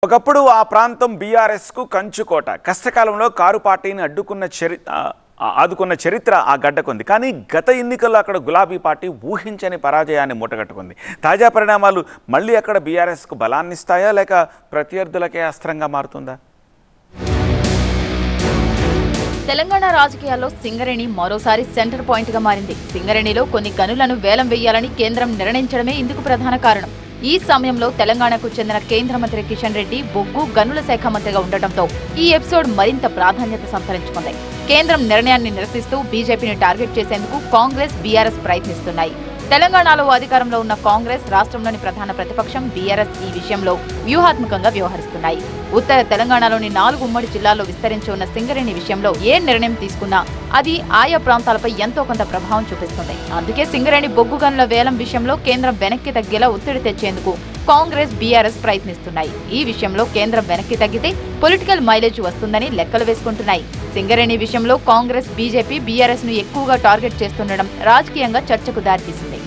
ఒకప్పుడు ఆ ప్రాంతం బీఆర్ఎస్కు కంచుకోట. కష్టకాలంలో కారు పార్టీని ఆదుకున్న చరిత్ర ఆ గడ్డకుంది. కానీ గత ఎన్నికల్లో అక్కడ గులాబీ పార్టీ ఊహించని పరాజయాన్ని మూటగట్టుకుంది. తాజా పరిణామాలు మళ్ళీ అక్కడ బీఆర్ఎస్కు బలాన్నిస్తాయా లేక ప్రత్యర్థులకే అస్త్రంగా మారుతుందా? తెలంగాణ రాజకీయాల్లో సింగరేణి మరోసారి సెంటర్ పాయింట్ గా మారింది. సింగరేణిలో కొన్ని గనులను వేలం వేయాలని కేంద్రం నిర్ణయించడమే ఇందుకు ప్రధాన కారణం. ఈ సమయంలో తెలంగాణకు చెందిన కేంద్ర మంత్రి కిషన్ రెడ్డి బొగ్గు గనుల శాఖ మంత్రిగా ఉండటంతో ఈ ఎపిసోడ్ మరింత ప్రాధాన్యత సంతరించుకుంది. కేంద్రం నిర్ణయాన్ని నిరసిస్తూ బీజేపీని టార్గెట్ చేసేందుకు కాంగ్రెస్, బీఆర్ఎస్ ప్రయత్నిస్తున్నాయి. తెలంగాణలో అధికారంలో ఉన్న కాంగ్రెస్, రాష్ట్రంలోని ప్రధాన ప్రతిపక్షం బీఆర్ఎస్ ఈ విషయంలో వ్యూహాత్మకంగా వ్యవహరిస్తున్నాయి. ఉత్తర తెలంగాణలోని 4 ఉమ్మడి జిల్లాల్లో విస్తరించి ఉన్న సింగరేణి విషయంలో ఏ నిర్ణయం తీసుకున్నా అది ఆయా ప్రాంతాలపై ఎంతో కొంత ప్రభావం చూపిస్తుంది. అందుకే సింగరేణి బొగ్గు గనుల వేలం విషయంలో కేంద్రం వెనక్కి తగ్గేలా ఒత్తిడి తెచ్చేందుకు కాంగ్రెస్, బీఆర్ఎస్ ప్రయత్నిస్తున్నాయి. ఈ విషయంలో కేంద్రం వెనక్కి తగ్గితే పొలిటికల్ మైలేజ్ వస్తుందని లెక్కలు వేసుకుంటున్నాయి. సింగరేణి విషయంలో కాంగ్రెస్, బీజేపీ, బీఆర్ఎస్ ను ఎక్కువగా టార్గెట్ చేస్తుండడం రాజకీయంగా చర్చకు దారితీసింది.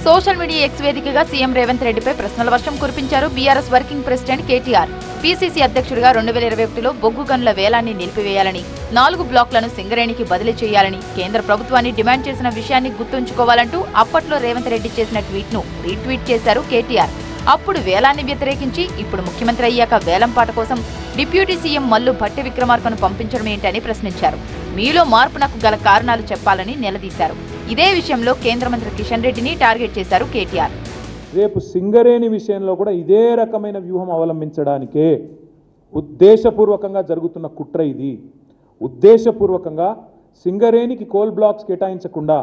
సోషల్ మీడియా ఎక్స్ వేదికగా సీఎం రేవంత్ రెడ్డిపై ప్రశ్నల వర్షం కురిపించారు BRS working president KTR. PCC అధ్యక్షుడిగా 2021లో బొగ్గు గనుల వేలాన్ని నిలిపివేయాలని, 4 బ్లాక్లను సింగరేణికి బదిలీ చేయాలని కేంద్ర ప్రభుత్వాన్ని డిమాండ్ చేసిన విషయాన్ని గుర్తుంచుకోవాలంటూ అప్పట్లో రేవంత్ రెడ్డి చేసిన ట్వీట్ ను రీట్వీట్ చేశారు కేటీఆర్. అప్పుడు వేలాన్ని వ్యతిరేకించి ఇప్పుడు ముఖ్యమంత్రి అయ్యాక వేలంపాట కోసం డిప్యూటీ సీఎం మల్లు భట్టి విక్రమార్కను పంపించడం ఏంటని ప్రశ్నించారు. మీలో మార్పునకు గల కారణాలు చెప్పాలని నిలదీశారు. ఇదే విషయంలో కేంద్ర మంత్రి కిషన్ రెడ్డిని టార్గెట్ చేశారు కేటీఆర్. రేపు సింగరేణి విషయంలో కూడా ఇదే రకమైన వ్యూహం అవలంబించడానికే ఉద్దేశపూర్వకంగా జరుగుతున్న కుట్ర ఇది. ఉద్దేశపూర్వకంగా సింగరేణికి కోల్ బ్లాక్స్ కేటాయించకుండా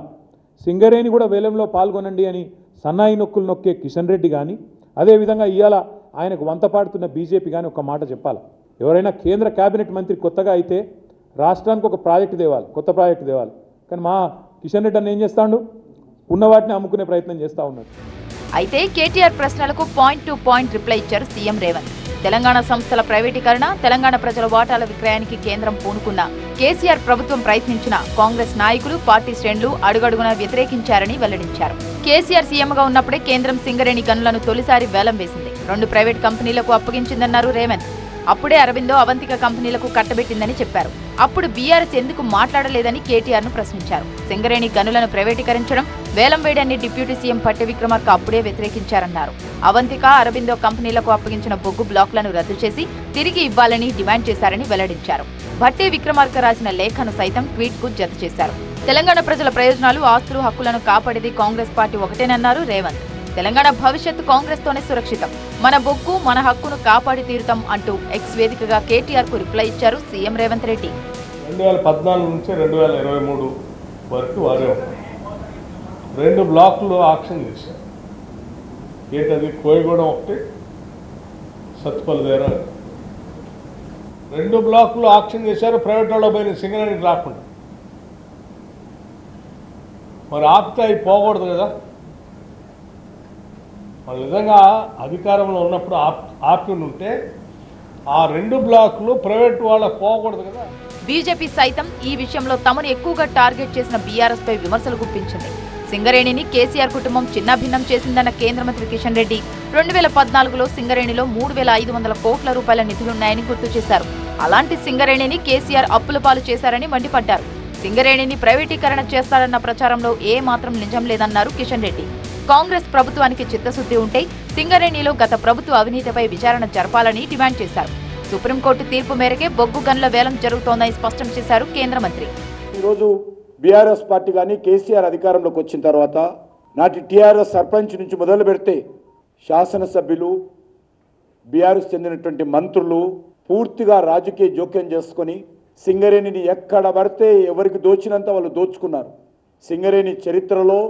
సింగరేణి కూడా వేలంలో పాల్గొనండి అని సన్నాయి నొక్కులు నొక్కే కిషన్ రెడ్డి కానీ, అదేవిధంగా ఇవాళ ఆయనకు వంతపాడుతున్న బీజేపీ కానీ ఒక మాట చెప్పాలి. ఎవరైనా కేంద్ర కేబినెట్ మంత్రి కొత్తగా అయితే రాష్ట్రానికి ఒక ప్రాజెక్టు తేవాలి, కొత్త ప్రాజెక్టు తేవాలి. కానీ మా కిషన్ రెడ్డి అన్న ఏం చేస్తాడు? ఉన్న వాటిని అమ్ముకునే ప్రయత్నం చేస్తూ ఉన్నాడు. అయితే కేటీఆర్ ప్రశ్నలకు పాయింట్ టు పాయింట్ రిప్లై ఇచ్చారు సీఎం రేవంత్. తెలంగాణ సంస్థల ప్రైవేటీకరణ, తెలంగాణ ప్రజల వాటాల విక్రయానికి కేంద్రం పూనుకున్న కేసీఆర్ ప్రభుత్వం ప్రయత్నించిన కాంగ్రెస్ నాయకులు, పార్టీ శ్రేణులు అడుగడుగునా వ్యతిరేకించారని వెల్లడించారు. కేసీఆర్ సీఎంగా ఉన్నప్పుడే కేంద్రం సింగరేణి గనులను తొలిసారి వేలం వేసింది. 2 ప్రైవేట్ కంపెనీలకు అప్పగించిందన్నారు రేవంత్. అప్పుడే అరవిందో, అవంతిక కంపెనీలకు కట్టబెట్టిందని చెప్పారు. అప్పుడు బీఆర్ఎస్ ఎందుకు మాట్లాడలేదని కేటీఆర్ ను ప్రశ్నించారు. సింగరేణి గనులను ప్రైవేటీకరించడం, వేలం వేయడాన్ని డిప్యూటీ సీఎం భట్టి విక్రమార్క అప్పుడే వ్యతిరేకించారన్నారు. అవంతిక, అరవిందో కంపెనీలకు అప్పగించిన బొగ్గు బ్లాక్లను రద్దు చేసి తిరిగి ఇవ్వాలని డిమాండ్ చేశారని వెల్లడించారు. భట్టి విక్రమార్క రాసిన లేఖను సైతం ట్వీట్ కు జత చేశారు. తెలంగాణ ప్రజల ప్రయోజనాలు, ఆస్తులు, హక్కులను కాపాడేది కాంగ్రెస్ పార్టీ ఒకటేనన్నారు రేవంత్. తెలంగాణ భవిష్యత్తు కాంగ్రెస్ తోనే సురక్షితం, మన బొగ్గు మన హక్కును కాపాడి తీరుతాం అంటూ ఎక్స్ వేదికగా కేటీఆర్ కు రిప్లై ఇచ్చారు సీఎం రేవంత్ రెడ్డి. 2014 నుంచి 2023 వరకు వారే 2 బ్లాకులు ఆక్షన్ చేశారు. ఏంటది? కోయగూడెం ఒకటి, సత్తుపల్లి దగ్గర 2 బ్లాకులు ఆక్షన్ చేశారు. ప్రైవేట్ వాళ్ళ పైన సింగరేణికి రాకుండా. మరి ఆపితే అవి పోకూడదు కదా. వాళ్ళు నిజంగా అధికారంలో ఉన్నప్పుడు ఆపి ఉంటే ఆ 2 బ్లాకులు ప్రైవేట్ వాళ్ళకు పోకూడదు కదా. బీజేపీ సైతం ఈ విషయంలో తమను ఎక్కువగా టార్గెట్ చేసిన బీఆర్ఎస్ పై విమర్శలు గుప్పించింది. సింగరేణిని కేసీఆర్ కుటుంబం చిన్నాభిన్నం చేసిందన్న కేంద్ర మంత్రి కిషన్ రెడ్డి 2014లో సింగరేణిలో 3,500 కోట్ల రూపాయల నిధులున్నాయని గుర్తు చేశారు. అలాంటి సింగరేణిని కేసీఆర్ అప్పుల పాలు చేశారని మండిపడ్డారు. సింగరేణిని ప్రైవేటీకరణ చేస్తారన్న ప్రచారంలో ఏ మాత్రం నిజం లేదన్నారు కిషన్ రెడ్డి. కాంగ్రెస్ ప్రభుత్వానికి చిత్తశుద్ధి ఉంటే సింగరేణిలో గత ప్రభుత్వ అవినీతిపై విచారణ జరపాలని డిమాండ్ చేశారు. సుప్రీంకోర్టు తీర్పు మేరకే బొగ్గు గనుల వేలం జరుగుతోందని స్పష్టం చేశారు కేంద్ర మంత్రి. ఈరోజు బీఆర్ఎస్ పార్టీ కానీ కేసీఆర్ అధికారంలోకి వచ్చిన తర్వాత నాటి టీఆర్ఎస్ సర్పంచ్ నుంచి మొదలు పెడితే శాసనసభ్యులు, బీఆర్ఎస్ చెందినటువంటి మంత్రులు పూర్తిగా రాజకీయ జోక్యం చేసుకొని సింగరేణిని ఎక్కడ పడితే ఎవరికి దోచినంత వాళ్ళు దోచుకున్నారు. సింగరేణి చరిత్రలో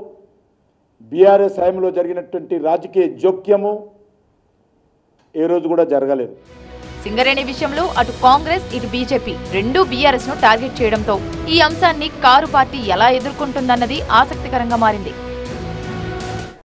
బీఆర్ఎస్ హయాంలో జరిగినటువంటి రాజకీయ జోక్యము ఏ రోజు కూడా జరగలేదు. సింగరేణి విషయంలో అటు కాంగ్రెస్, ఇటు బీజేపీ 2 బీఆర్ఎస్ ను టార్గెట్ చేయడంతో ఈ అంశాన్ని కారు పార్టీ ఎలా ఎదుర్కొంటుందన్నది ఆసక్తికరంగా మారింది.